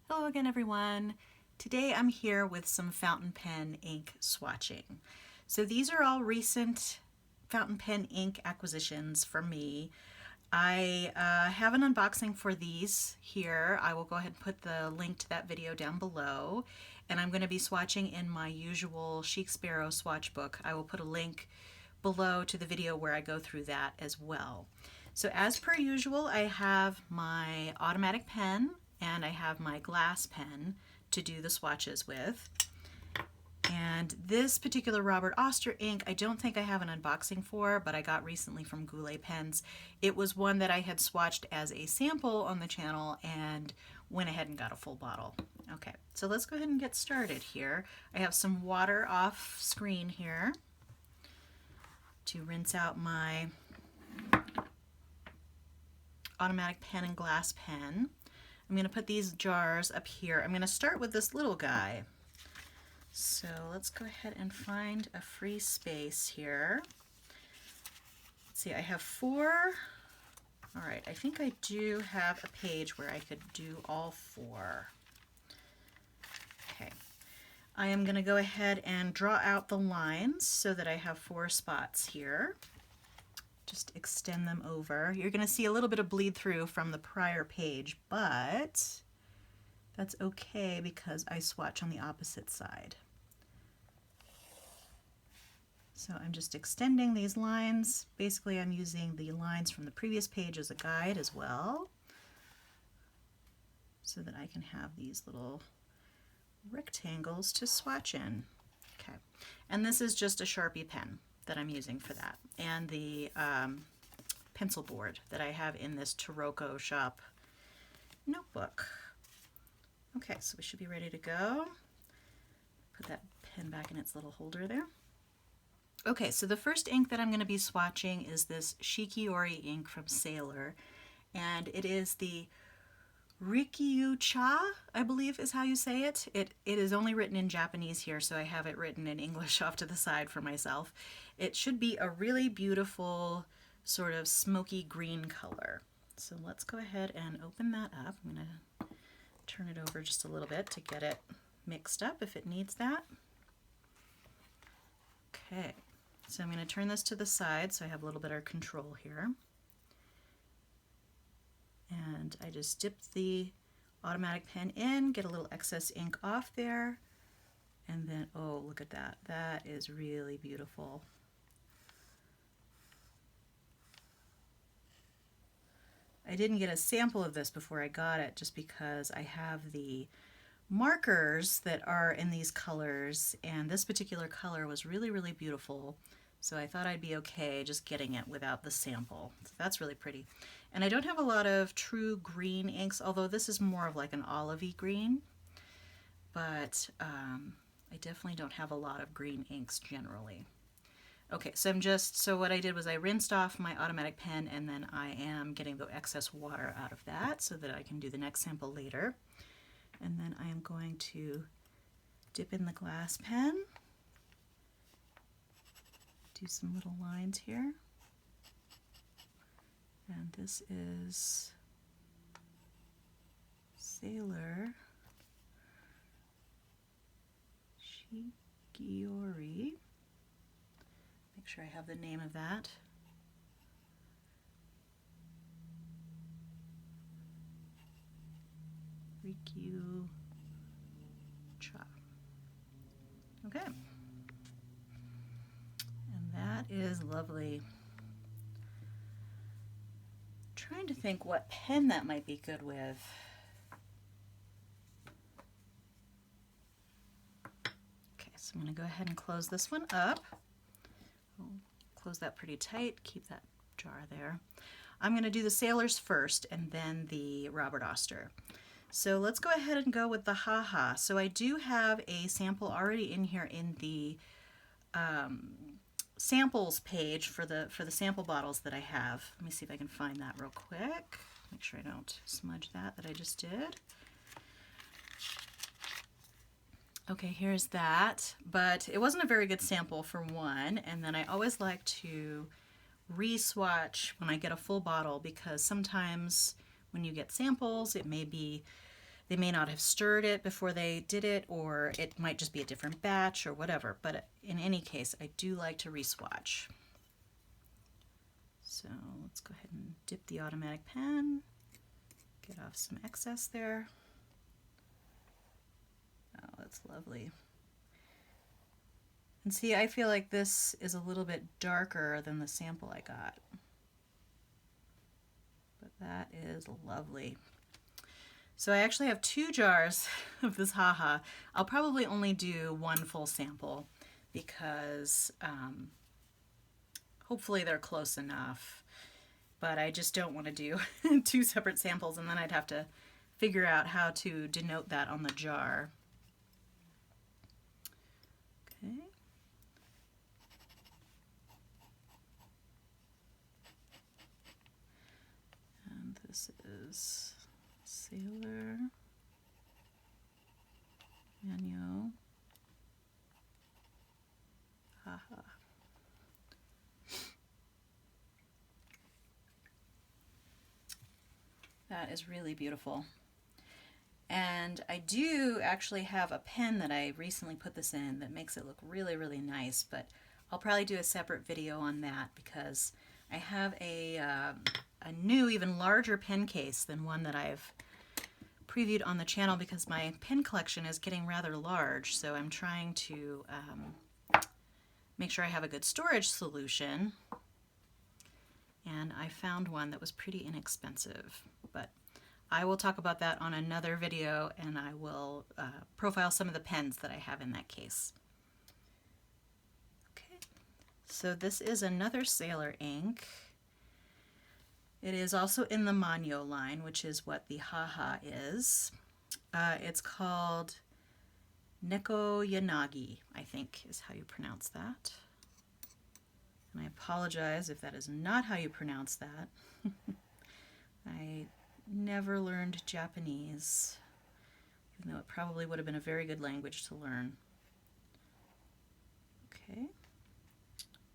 Hello again, everyone. Today I'm here with some fountain pen ink swatching. So these are all recent fountain pen ink acquisitions for me. I have an unboxing for these here. I will go ahead and put the link to that video down below. And I'm going to be swatching in my usual Chic Sparrow swatch book. I will put a link below to the video where I go through that as well. So as per usual, I have my automatic pen and I have my glass pen to do the swatches with. And this particular Robert Oster ink, I don't think I have an unboxing for, but I got recently from Goulet Pens. It was one that I had swatched as a sample on the channel and went ahead and got a full bottle. Okay, so let's go ahead and get started here. I have some water off screen here to rinse out my automatic pen and glass pen. I'm going to put these jars up here. I'm going to start with this little guy. So let's go ahead and find a free space here. Let's see, I have 4. All right, I think I do have a page where I could do all 4. Okay, I am going to go ahead and draw out the lines so that I have 4 spots here. Just extend them over. You're going to see a little bit of bleed through from the prior page, but that's okay because I swatch on the opposite side. So I'm just extending these lines. Basically, I'm using the lines from the previous page as a guide as well, so that I can have these little rectangles to swatch in. Okay, and this is just a Sharpie pen that I'm using for that, and the pencil board that I have in this Taroko shop notebook. Okay, so we should be ready to go. Put that pen back in its little holder there. Okay, so the first ink that I'm going to be swatching is this Shikiori ink from Sailor, and it is the Rikyucha, I believe is how you say it. It is only written in Japanese here, so I have it written in English off to the side for myself. It should be a really beautiful sort of smoky green color. So let's go ahead and open that up. I'm going to turn it over just a little bit to get it mixed up if it needs that. Okay, so I'm going to turn this to the side so I have a little bit of control here. And I just dip the automatic pen in, get a little excess ink off there, and then, oh, look at that. That is really beautiful. I didn't get a sample of this before I got it just because I have the markers that are in these colors, and this particular color was really, really beautiful. So I thought I'd be okay just getting it without the sample. So that's really pretty. And I don't have a lot of true green inks, although this is more of like an olivey green. But I definitely don't have a lot of green inks generally. Okay, so what I did was I rinsed off my automatic pen, and then I am getting the excess water out of that so that I can do the next sample later. And then I am going to dip in the glass pen, do some little lines here. And this is Sailor Shikiori. Make sure I have the name of that. Rikyucha. Okay. And that is lovely. Trying to think what pen that might be good with. Okay, so I'm going to go ahead and close this one up. I'll close that pretty tight, keep that jar there. I'm going to do the Sailors first and then the Robert Oster. So let's go ahead and go with the Haha. So I do have a sample already in here in the samples page for the sample bottles that I have. Let me see if I can find that real quick. Make sure I don't smudge that I just did. Okay, here's that, but it wasn't a very good sample for one, and then I always like to re-swatch when I get a full bottle because sometimes when you get samples it may be They may not have stirred it before they did it, or it might just be a different batch or whatever. But in any case, I do like to re-swatch. So let's go ahead and dip the automatic pen, get off some excess there. Oh, that's lovely. And see, I feel like this is a little bit darker than the sample I got. But that is lovely. So I actually have 2 jars of this haha. I'll probably only do 1 full sample because hopefully they're close enough. But I just don't want to do 2 separate samples, and then I'd have to figure out how to denote that on the jar. Okay. And this is Sailor, Manyo, haha. That is really beautiful. And I do actually have a pen that I recently put this in that makes it look really, really nice, but I'll probably do a separate video on that because I have a new, even larger pen case than one that I've previewed on the channel because my pen collection is getting rather large, so I'm trying to make sure I have a good storage solution. And I found one that was pretty inexpensive, but I will talk about that on another video, and I will profile some of the pens that I have in that case. Okay, so this is another Sailor ink. It is also in the Manyo line, which is what the haha is. It's called Neko Yanagi, I think is how you pronounce that. And I apologize if that is not how you pronounce that. I never learned Japanese, even though it probably would have been a very good language to learn. Okay.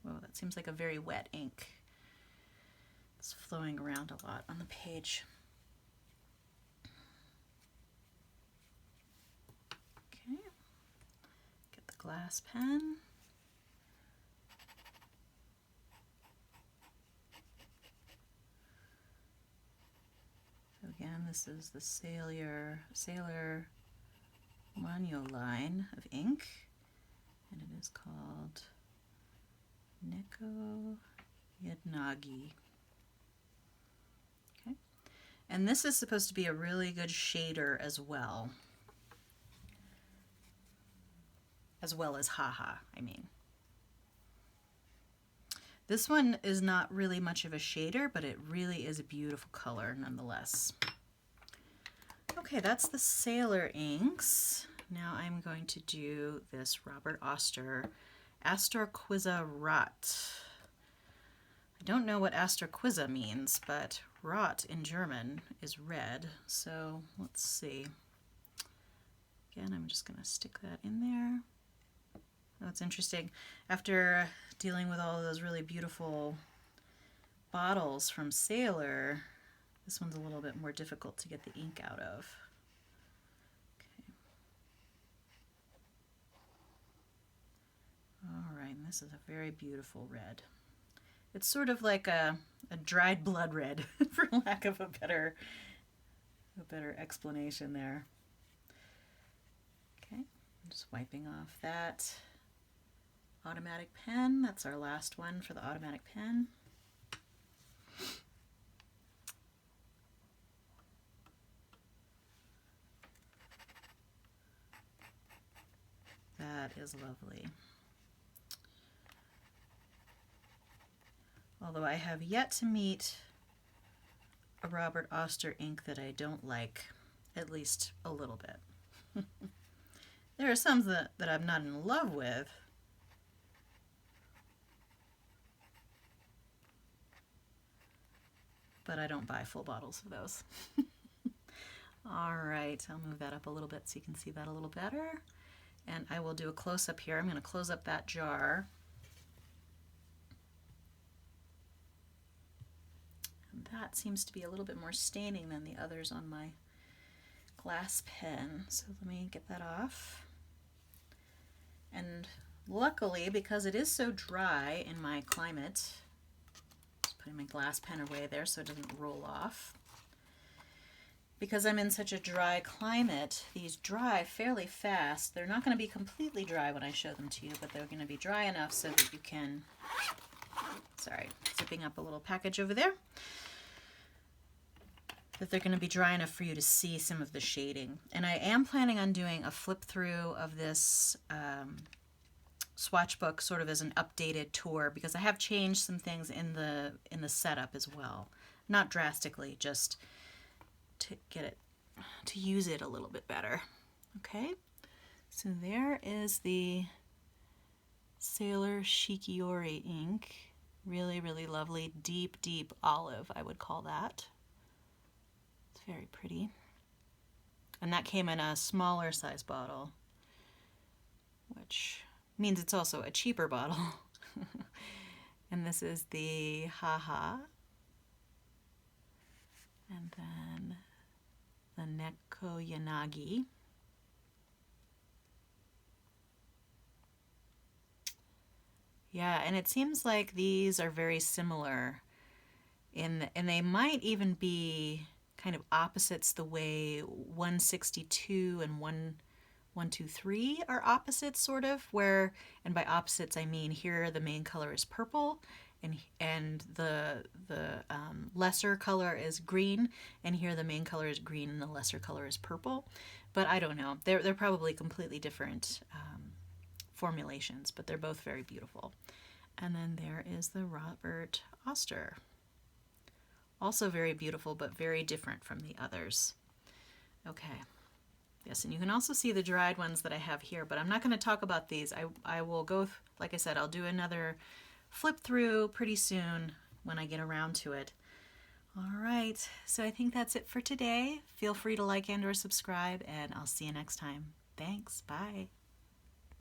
Whoa, that seems like a very wet ink. It's flowing around a lot on the page. Okay. Get the glass pen. Again, this is the Sailor Manyo line of ink, and it is called Neko Yanagi. Okay, and this is supposed to be a really good shader as well as haha, I mean. This one is not really much of a shader, but it really is a beautiful color nonetheless. Okay, that's the Sailor inks. Now I'm going to do this Robert Oster Astorquizza Rot. I don't know what Astorquizza means, but rot in German is red, so let's see. Again, I'm just going to stick that in there. Oh, it's interesting. After dealing with all of those really beautiful bottles from Sailor, this one's a little bit more difficult to get the ink out of. Okay. All right, and this is a very beautiful red. It's sort of like a dried blood red, for lack of a better explanation there. Okay, I'm just wiping off that automatic pen. That's our last one for the automatic pen. That is lovely. Although I have yet to meet a Robert Oster ink that I don't like, at least a little bit. There are some that I'm not in love with, but I don't buy full bottles of those. All right, I'll move that up a little bit so you can see that a little better. And I will do a close-up here. I'm going to close up that jar. And that seems to be a little bit more staining than the others on my glass pen. So let me get that off. And luckily, because it is so dry in my climate, just putting my glass pen away there so it doesn't roll off. Because I'm in such a dry climate, these dry fairly fast. They're not going to be completely dry when I show them to you, but they're going to be dry enough so that you can, sorry, zipping up a little package over there, that they're going to be dry enough for you to see some of the shading. And I am planning on doing a flip through of this swatch book sort of as an updated tour, because I have changed some things in the setup as well. Not drastically, just to get it, to use it a little bit better. Okay, so there is the Sailor Shikiori ink. Really, really lovely, deep, deep olive, I would call that. It's very pretty. And that came in a smaller size bottle, which means it's also a cheaper bottle. And this is the Haha. And then the Nagi. Yeah, and it seems like these are very similar and they might even be kind of opposites the way 162 and 123 are opposites, sort of, where, and by opposites I mean here the main color is purple and the lesser color is green, and here the main color is green and the lesser color is purple. But I don't know. They're probably completely different formulations, but they're both very beautiful. And then there is the Robert Oster. Also very beautiful, but very different from the others. Okay. Yes, and you can also see the dried ones that I have here, but I'm not going to talk about these. I will go, like I said, I'll do another flip through pretty soon when I get around to it. All right, so I think that's it for today. Feel free to like and or subscribe, and I'll see you next time. Thanks, bye.